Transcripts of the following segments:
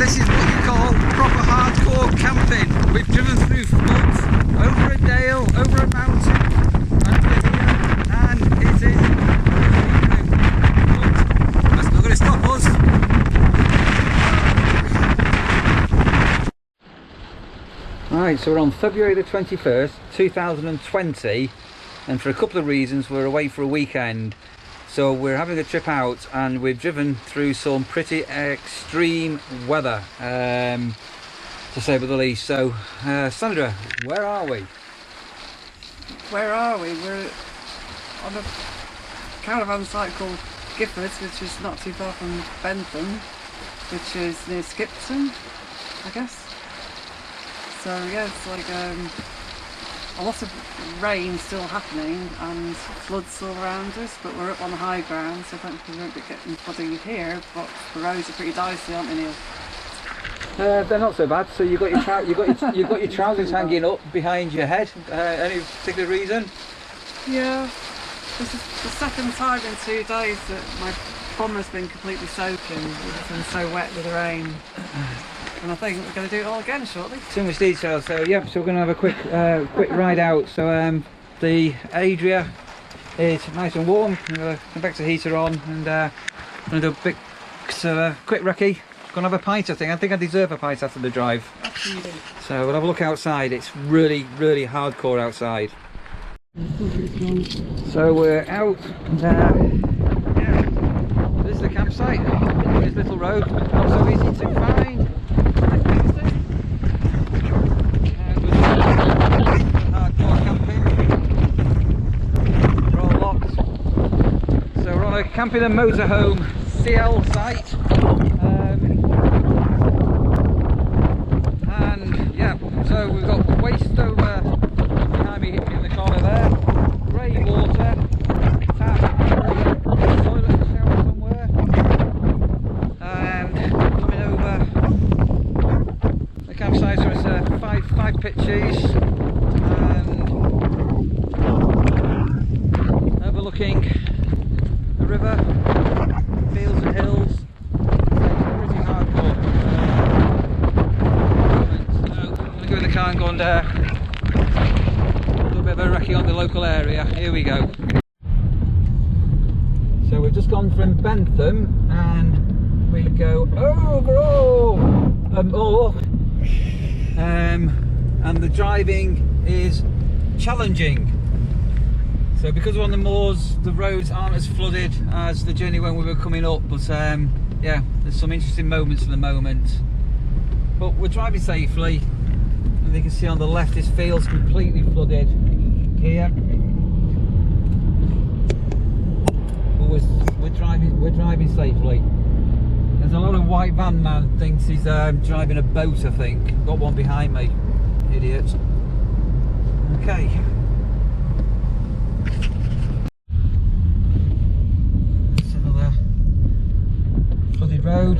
This is what you call proper hardcore camping. We've driven through floods, over a dale, over a mountain, under here, and it is, that's not going to stop us. Right, so we're on February the 21st, 2020, and for a couple of reasons we're away for a weekend. So we're having a trip out and we've driven through some pretty extreme weather, to say the least. So, Sandra, where are we? Where are we? We're on a caravan site called Giffords, which is not too far from Bentham, which is near Skipton, I guess. So yeah, it's like a lot of rain still happening and floods all around us, but we're up on the high ground, so I don't think we won't be getting flooding here, but the roads are pretty dicey, aren't they, Neil? They're not so bad. So you've got your trousers hanging up behind your head. Any particular reason? Yeah, this is the second time in 2 days that my bum has been completely soaking. It's been so wet with the rain. And I think we're going to do it all again shortly. Too much detail, so yeah, so we're going to have a quick ride out. So the Adria is nice and warm. I'm going to come back to the heater on and going to do a quick recce. Going to have a pint, I think. I think I deserve a pint after the drive. Absolutely. So we'll have a look outside. It's really, really hardcore outside. So we're out and this is the campsite. This little road, not so easy to find. Camping and Motorhome CL site, and yeah, so we've got waste over behind me in the corner there, grey water, tap, toilet and shower somewhere, and coming over the campsite, so it's five pitches and overlooking the river, fields and hills. Pretty hardcore. So I'm going to go in the car and go and do a bit of a recce on the local area. Here we go. So we've just gone from Bentham and we go over more, and the driving is challenging. So because we're on the moors, the roads aren't as flooded as the journey when we were coming up, but yeah, there's some interesting moments at the moment. But we're driving safely, and you can see on the left this field's completely flooded here. But we're driving safely. There's a lot of white van man thinks he's driving a boat, I think. Got one behind me, idiot. Okay. Road,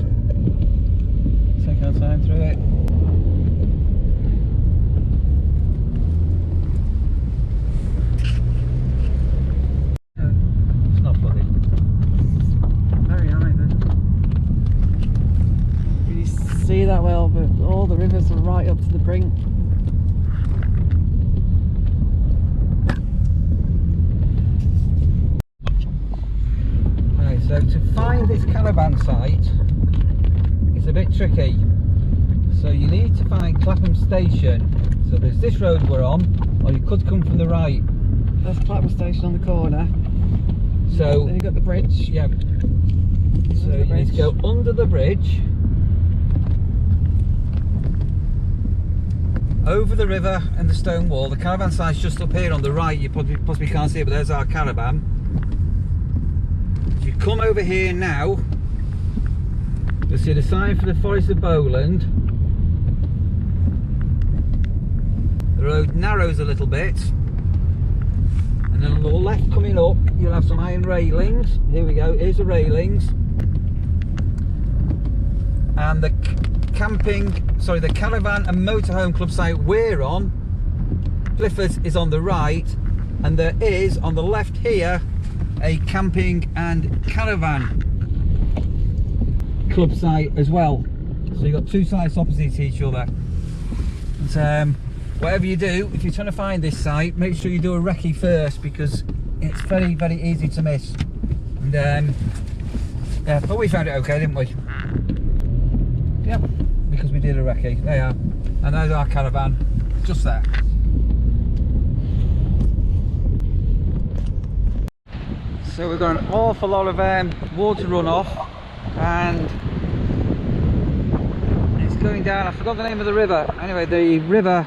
take our time through it. It's not flooded. Very either. You see that well, but all the rivers are right up to the brink. So to find this caravan site is a bit tricky. So you need to find Clapham station. So there's this road we're on, or you could come from the right. There's Clapham station on the corner. So then you've got the bridge. Yeah. So you need to go under the bridge, over the river and the stone wall. The caravan site's just up here on the right. You possibly can't see it, but there's our caravan. If you come over here now, you'll see the sign for the Forest of Bowland. The road narrows a little bit, and then on the left coming up you'll have some iron railings. Here we go, here's the railings. And the Caravan and Motorhome club site we're on, Giffords, is on the right, and there is on the left here a camping and caravan club site as well. So you've got two sites opposite each other. And, whatever you do, if you're trying to find this site, make sure you do a recce first, because it's very, very easy to miss. And yeah, but we found it okay, didn't we? Yeah, because we did a recce. There you are. And there's our caravan, just there. So we've got an awful lot of water runoff, and it's going down. I forgot the name of the river. Anyway, the river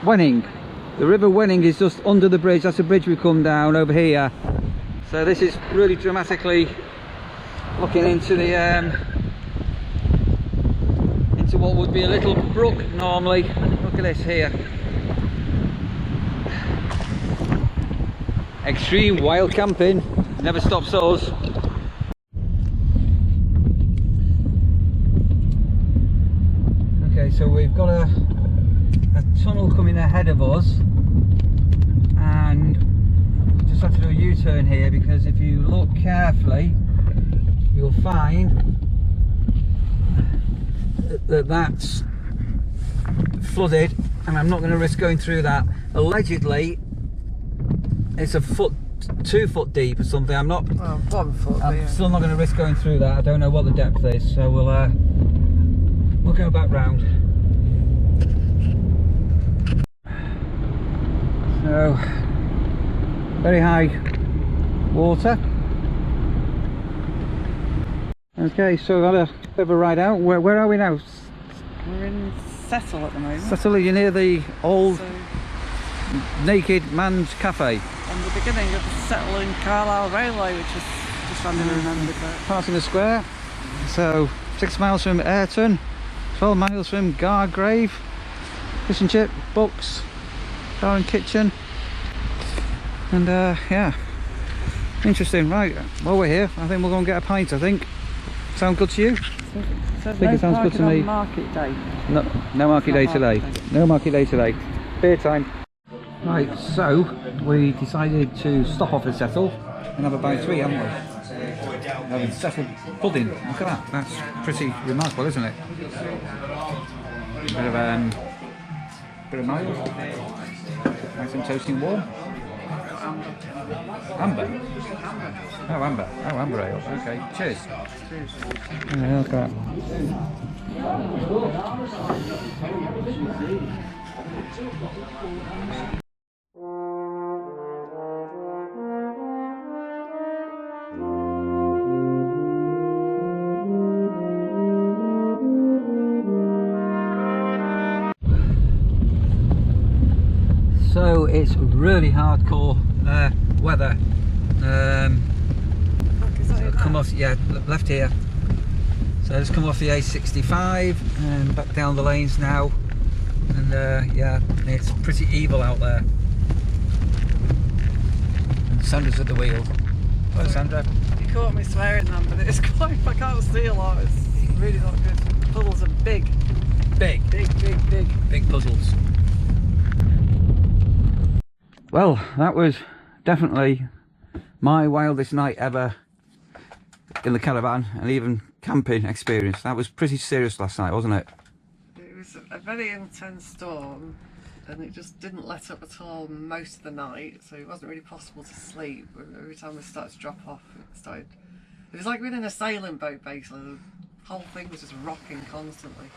Wenning. The river Wenning is just under the bridge. That's the bridge we come down over here. So this is really dramatically looking into the into what would be a little brook normally. Look at this here. Extreme wild camping never stops us. Okay, so we've got a tunnel coming ahead of us, and we just have to do a U-turn here, because if you look carefully you'll find that that's flooded, and I'm not going to risk going through that. Allegedly it's a foot, 2 foot deep or something. I'm not. Well, 1 foot. I'm still not going to risk going through that. I don't know what the depth is, so we'll go back round. So very high water. Okay, so we've had a bit of a ride out. Where are we now? We're in Settle at the moment. Settle, you're near the old So, Naked Man's Cafe. and the beginning of the Settle and Carlisle Railway, which is just randomly remembered. Passing the square. So 6 miles from Ayrton, 12 miles from Gargrave, fish and chip, Bucks, car and kitchen, and yeah, interesting. Right, while we're here, I think we'll go and get a pint. I think. Sound good to you? So I think it sounds good to me. Market day. No market day today. No market day today. Beer time. Right, so we decided to stop off at Settle and have a bite to eat, haven't we? Having Settle pudding. Look at that. That's pretty remarkable, isn't it? Bit of mild. Nice and toasty and warm. Amber. Oh, amber. Oh, amber ale. Okay. Cheers. Cheers. Yeah, look at that. So it's really hardcore weather. Come off, yeah, left here. So just come off the A65 and back down the lanes now, and yeah, it's pretty evil out there. And Sandra's at the wheel. Hello, Sandra. You caught me swearing then, but it's quite, I can't see a lot. It's really not good. The puddles are big. Big puzzles. Well, that was definitely my wildest night ever in the caravan, and even camping experience. That was pretty serious last night, wasn't it? It was a very intense storm, and it just didn't let up at all most of the night, so it wasn't really possible to sleep. Every time we started to drop off, it was like being in a sailing boat basically. The whole thing was just rocking constantly.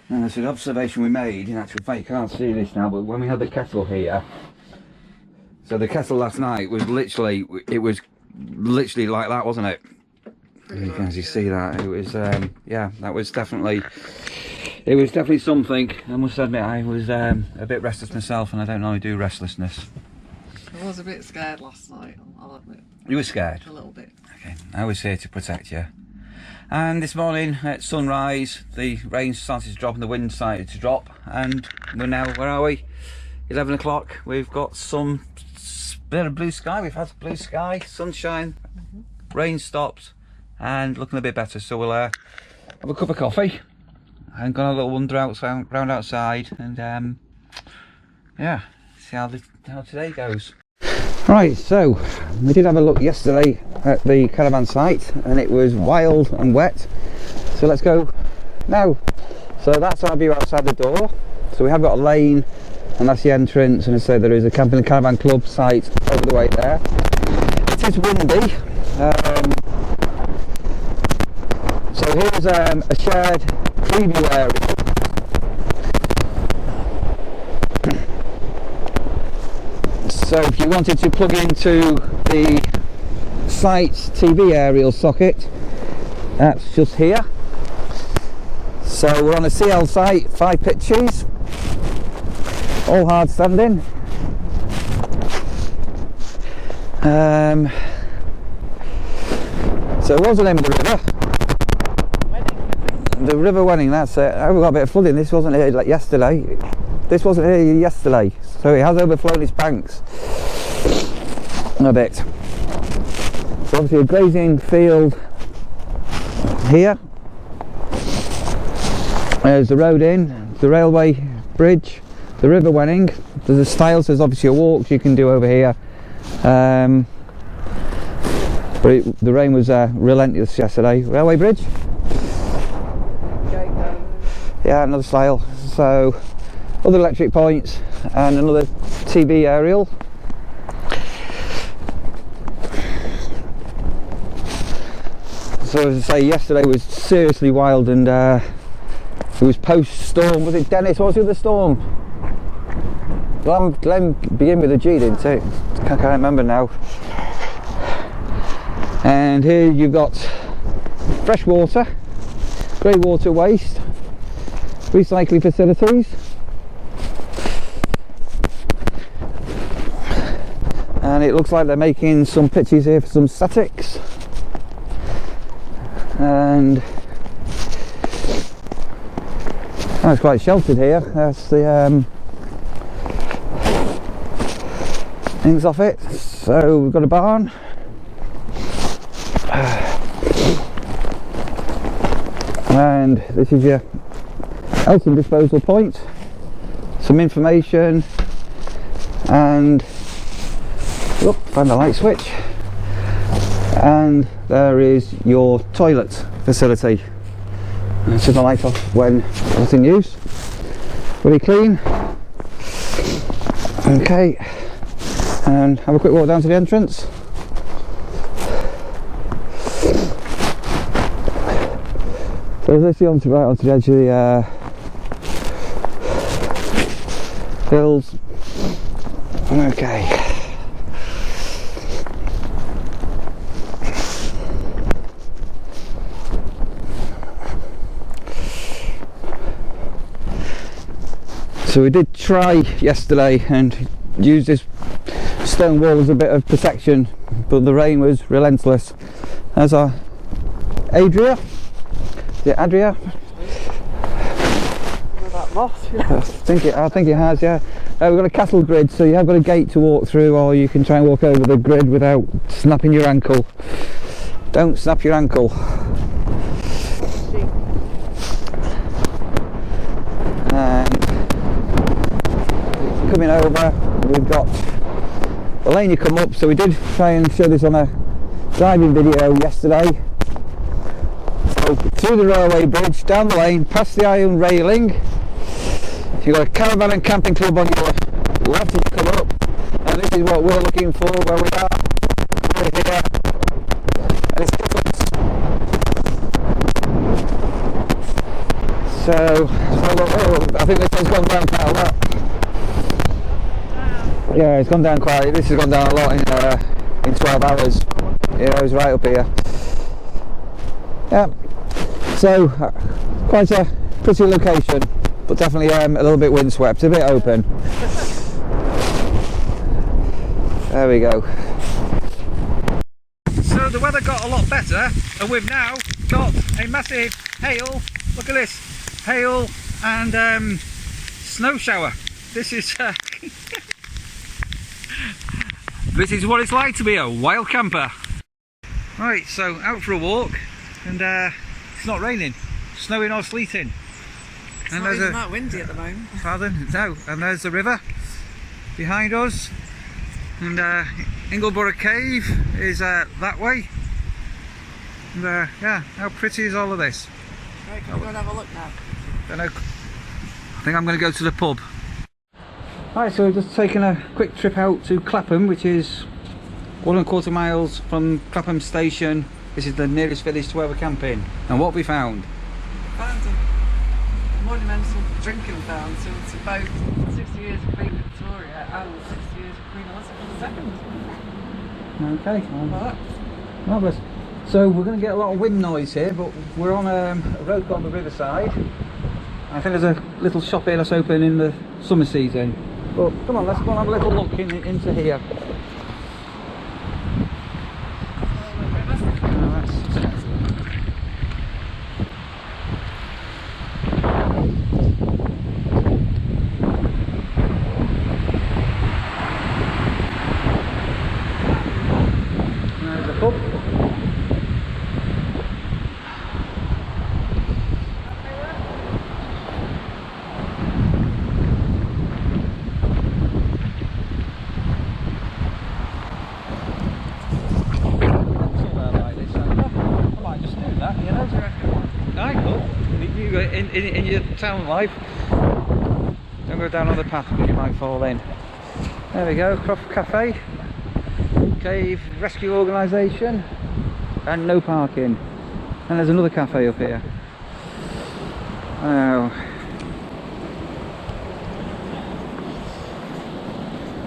And that's an observation we made. In actual fact, you can't see this now, but when we had the kettle here, so the kettle last night was literally, it was literally like that, wasn't it? You can actually see that. It was yeah, that was definitely, it was definitely something. I must admit, I was a bit restless myself, and I don't normally do restlessness. I was a bit scared last night, I'll admit. You were scared? A little bit. Okay, I was here to protect you. And this morning at sunrise, the rain started to drop and the wind started to drop, and we're now, where are we? 11 o'clock. We've got some bit of blue sky. We've had blue sky, sunshine, rain stopped, and looking a bit better. So we'll have a cup of coffee and go on a little wander round outside, and yeah, see how today goes. Right, so we did have a look yesterday at the caravan site, and it was wild and wet. So let's go Now, so that's our view outside the door. So we have got a lane, and that's the entrance, and as I say, there is a camping and caravan club site over the way there. It is windy. So here's a shared preview area. So if you wanted to plug into the site's TV aerial socket, that's just here. So we're on a CL site, 5 pitches, all hard standing. So what was the name of the river? Wenning. The River Wenning, that's it. Oh, we got a bit of flooding. This wasn't here like yesterday. This wasn't here yesterday, so it has overflown its banks a bit. So obviously a grazing field here. There's the road in, the railway bridge, the River Wenning. There's a stile, so there's obviously a walk you can do over here. But the rain was relentless yesterday. Railway bridge? Yeah, another stile. So other electric points and another TV aerial. So as I say, yesterday was seriously wild, and it was post-storm. Was it Dennis? What was the other storm? Glenn began with a G, didn't it? Can't remember now. And here you've got fresh water, grey water waste, recycling facilities. And it looks like they're making some pitches here for some statics. And oh, it's quite sheltered here. That's the things off it. So we've got a barn. And this is your elsan disposal point. Some information, and look, find the light switch. And there is your toilet facility. And turn the light off when not in use. Really clean. Okay, and have a quick walk down to the entrance. So this is right onto the edge of the hills. Okay. So we did try yesterday and use this stone wall as a bit of protection, but the rain was relentless. There's our Adria. Is it Adria? That moss, yeah. I think it has, yeah. We've got a cattle grid, so you have got a gate to walk through, or you can try and walk over the grid without snapping your ankle. Don't snap your ankle. And coming over, we've got the lane you come up. So we did try and show this on a driving video yesterday. So through the railway bridge, down the lane, past the iron railing, you've got a caravan and camping club on your left as you come up, and this is what we're looking for where we are. We're here, and it's Giffords. So I think this one's gone down quite a lot. Yeah, it's gone down quite. This has gone down a lot in 12 hours. Yeah, it was right up here. Yeah. So quite a pretty location, but definitely a little bit windswept, a bit open. There we go. So the weather got a lot better, and we've now got a massive hail. Look at this, hail and snow shower. This is this is what it's like to be a wild camper. Right, so out for a walk, and it's not raining, snowing or sleeting. It's not even that windy at the moment. Pardon? No. And there's the river behind us, and Ingleborough Cave is that way. And yeah, how pretty is all of this? Right, can we go and have a look now? Don't know. I think I'm going to go to the pub. Alright, so we've just taken a quick trip out to Clapham, which is 1¼ miles from Clapham station. This is the nearest village to where we're camping. And what we found? Found a monumental drinking fountain, so it's about 60 years of Queen Victoria and 60 years of Queen Elizabeth II. Okay. What? Marvellous. So we're going to get a lot of wind noise here, but we're on a road on the riverside. I think there's a little shop here that's open in the summer season. But come on, let's go and have a little look into here. There's the pub. In your town life, don't go down on the path because you might fall in. There we go, Croft Cafe, Cave Rescue Organisation, and no parking. And there's another cafe up here. Oh.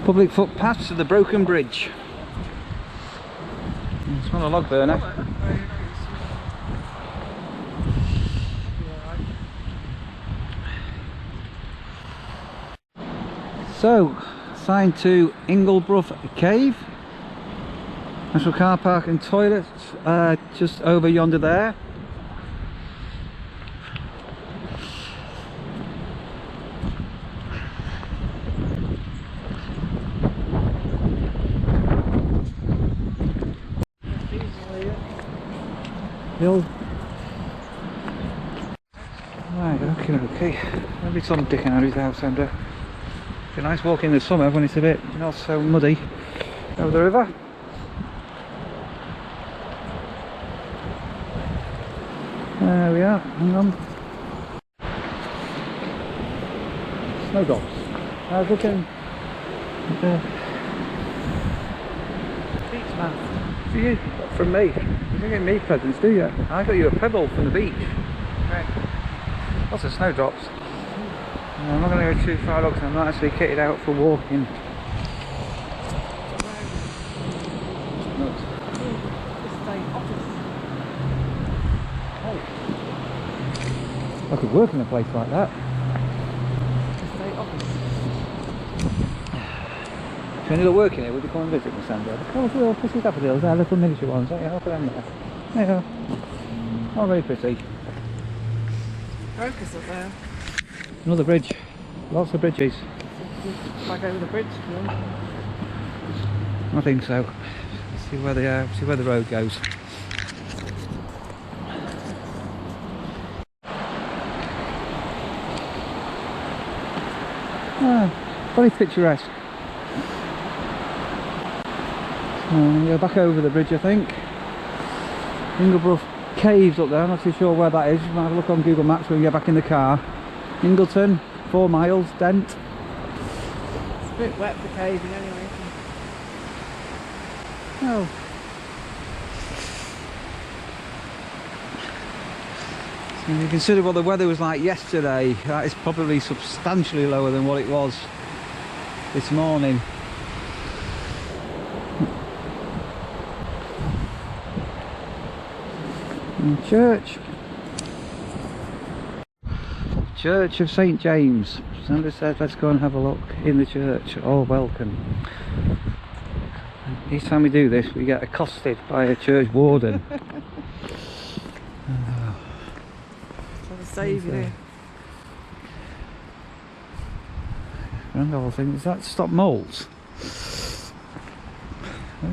Public footpaths to the broken bridge. It's on a log burner. So, signed to Inglebrough Cave. National car park and toilets just over yonder there. Right, okay. Maybe some Dick and Harry's house under. It's a nice walk in the summer when it's a bit not so muddy over the river. There we are, hang on. Snowdrops. I was looking at the beach map. For you? From me. You don't get me presents, do you? I got you a pebble from the beach. Right. Lots of snowdrops. I'm not going to go too far up because I'm not actually kitted out for walking. I could work in a place like that. If you need to work in it, would you come and visit me, Sandra? Oh, the little pussy daffodils, they're little miniature ones, don't you? Look at them there. There you go. Oh, very pretty. Crocus up there. Another bridge. Lots of bridges. Back over the bridge, yeah. I think so. Let's see where they are, see where the road goes. Ah, very picturesque. Go back over the bridge, I think. Inglebrough Caves up there, I'm not too sure where that is. You might have a look on Google Maps when we get back in the car. Ingleton, 4 miles, Dent. It's a bit wet for caving anyway. Oh. So if you consider what the weather was like yesterday, that is probably substantially lower than what it was this morning. Church of St James. Sandra said let's go and have a look in the church. All welcome. Each time we do this we get accosted by a church warden. So the saviour. And the whole thing, is that stop moulds? I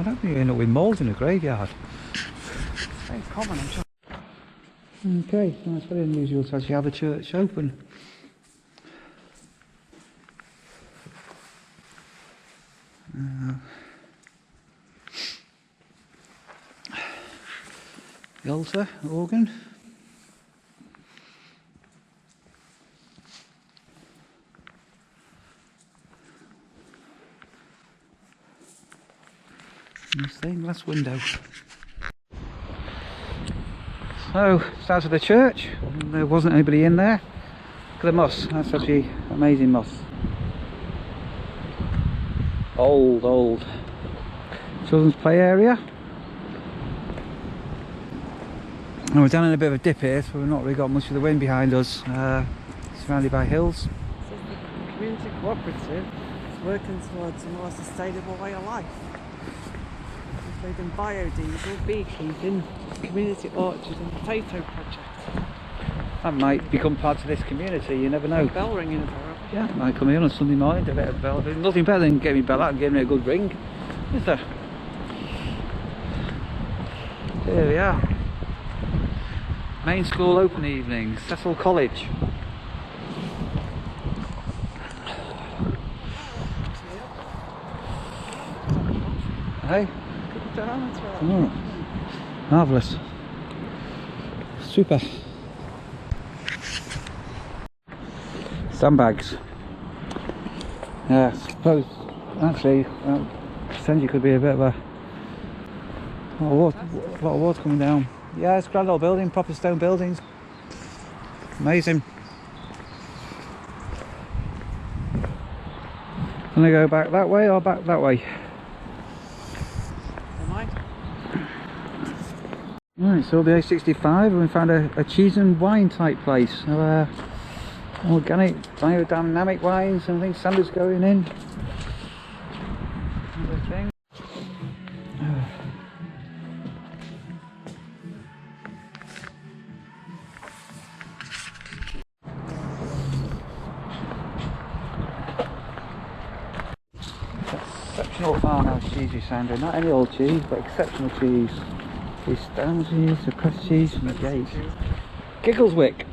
don't think you end up with mould in a graveyard. Very common, I'm sure. Okay, well, it's very unusual to actually have a church open. The altar, organ. Stained glass window. So, it's out of the church. There wasn't anybody in there. Look at the moss. That's actually amazing moss. Old children's play area. And we're down in a bit of a dip here, so we've not really got much of the wind behind us. Surrounded by hills. The community cooperative is working towards a more sustainable way of life, including biodiesel, beekeeping, community orchard and potato project. That might become part of this community, you never know. Bell ringing about. Yeah, might come in on Sunday morning to a bit of bell. There's nothing better than getting my bell out and giving it a good ring, is there? Here we are. Main school open evenings, Settle College. Hey? Oh, marvellous. Super. Sandbags. Yeah, I suppose actually Senji could be a bit of a lot of water coming down. Yeah, it's a grand old building, proper stone buildings. Amazing. Can I go back that way or back that way? Right, so the A65 and we found a cheese and wine type place. So, organic, biodynamic wines and I think Sandra's going in. Everything. Exceptional farmhouse cheese we found, not any old cheese, but exceptional cheese. These stone cheese, the pressed cheese from the gate. Giggleswick.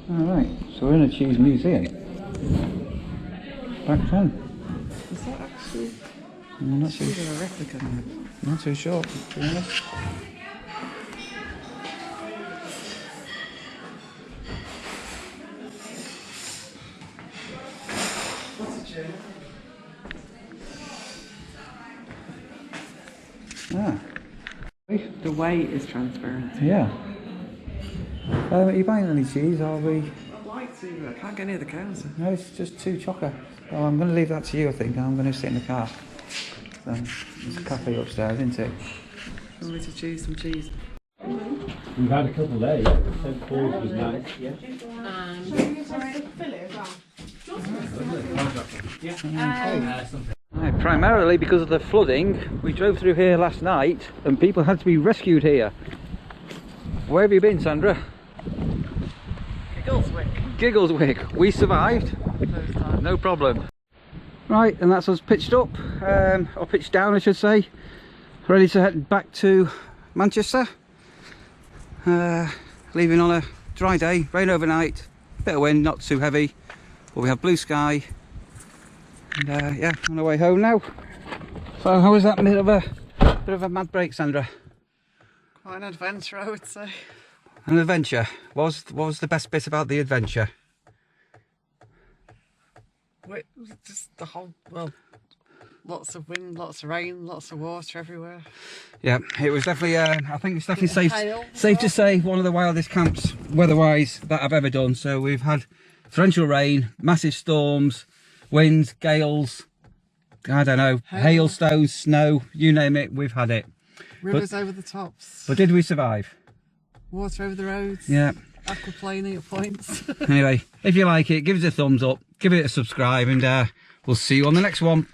Alright, so we're in a cheese museum. Back then. Is that actually I'm not too, a replica? not too sure, to be honest. Ah. The weight is transparent. Yeah. Are you buying any cheese, or are we? I'd like to, I can't get near the counter. No, it's just too chocker. Well, I'm going to leave that to you, I think. I'm going to sit in the car. There's a cafe upstairs, isn't it? I want me to choose some cheese. We've had a couple there, St. Paul's was nice. Right, primarily because of the flooding, we drove through here last night and people had to be rescued here. Where have you been, Sandra? Giggleswick. Giggleswick. We survived. No problem. Right, and that's us pitched up, or pitched down I should say. Ready to head back to Manchester. Leaving on a dry day, rain overnight, bit of wind, not too heavy, but we have blue sky. And yeah, on our way home now. So how was that bit of a mad break, Sandra? Quite an adventure, I would say. An adventure. What was the best bit about the adventure? Wait, just the whole, well, lots of wind, lots of rain, lots of water everywhere. Yeah, it was definitely, I think it's definitely safe to say one of the wildest camps, weather-wise, that I've ever done. So we've had torrential rain, massive storms, winds, gales, I don't know, hailstones, snow, you name it, we've had it. Rivers over the tops. But did we survive? Water over the roads. Yeah. Aquaplaning at points. Anyway, if you like it, give us a thumbs up, give it a subscribe, and we'll see you on the next one.